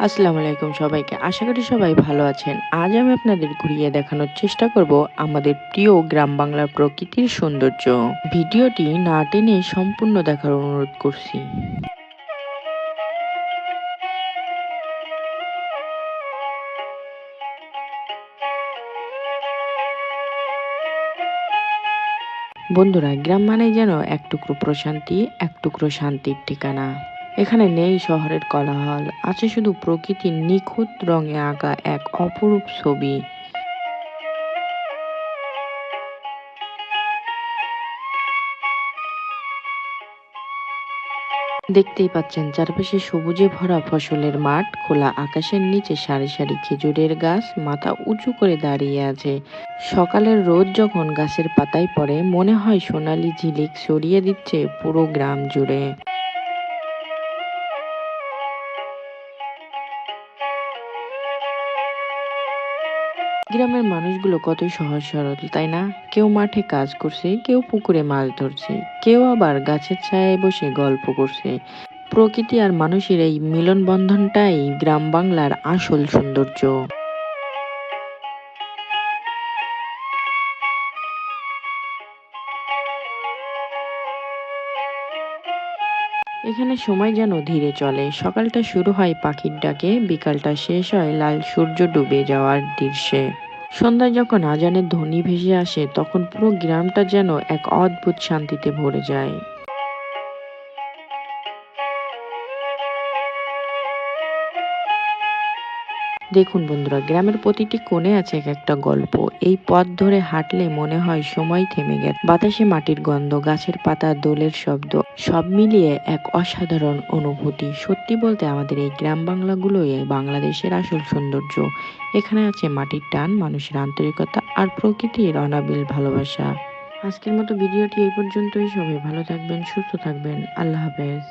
আসসালামু আলাইকুম সবাইকে। আশা করি সবাই ভালো আছেন। আজ আমি আপনাদের ঘুরিয়ে দেখানোর চেষ্টা করব আমাদের প্রিয় গ্রাম বাংলার প্রকৃতির সৌন্দর্য। ভিডিওটি না টেনে সম্পূর্ণ দেখার অনুরোধ করছি। বন্ধুরা, গ্রাম মানেই যেন এক টুকরো প্রশান্তি, এক টুকরো শান্তির ঠিকানা। এখানে নেই শহরের কোলাহল, আছে শুধু প্রকৃতির নিখুঁত রঙে আঁকা এক অপরূপ ছবি। দেখতেই পাচ্ছেন চারপাশে সবুজে ভরা ফসলের মাঠ, খোলা আকাশের নিচে সারি সারি খেজুরের গাছ মাথা উঁচু করে দাঁড়িয়ে আছে। সকালের রোদ যখন গাছের পাতায় পড়ে মনে হয় সোনালি ঝিলিক ছড়িয়ে দিচ্ছে পুরো গ্রাম জুড়ে। গ্রামের মানুষগুলো কতই সহজ সরল, তাই না? কেউ মাঠে কাজ করছে, কেউ পুকুরে মাছ ধরছে, কেউ আবার গাছের ছায়ায় বসে গল্প করছে। প্রকৃতি আর মানুষের এই মিলন বন্ধনটাই গ্রাম বাংলার আসল সৌন্দর্য। এখানে সময় যেন ধীরে চলে। সকালটা শুরু হয় পাখির ডাকে, বিকালটা শেষ হয় লাল সূর্য ডুবে যাওয়ার দৃশ্যে। সন্ধ্যায় যখন আজানের ধ্বনি ভেসে আসে তখন পুরো গ্রামটা যেন এক অদ্ভুত শান্তিতে ভরে যায়। দেখুন বন্ধুরা, গ্রামের প্রতিটি কোণে আছে এক একটা গল্প। এই পথ ধরে হাঁটলে মনে হয় সময় থেমে গেছে। বাতাসে মাটির গন্ধ, গাছের পাতা দোলের শব্দ, সব মিলিয়ে এক অসাধারণ অনুভূতি। সত্যি বলতে আমাদের এই গ্রাম বাংলাগুলোই বাংলাদেশের আসল সৌন্দর্য। এখানে আছে মাটির টান, মানুষের আন্তরিকতা আর প্রকৃতির অনাবিল ভালোবাসা। আজকের মতো ভিডিওটি এই পর্যন্তই। সবাই ভালো থাকবেন, সুস্থ থাকবেন। আল্লাহ হাফেজ।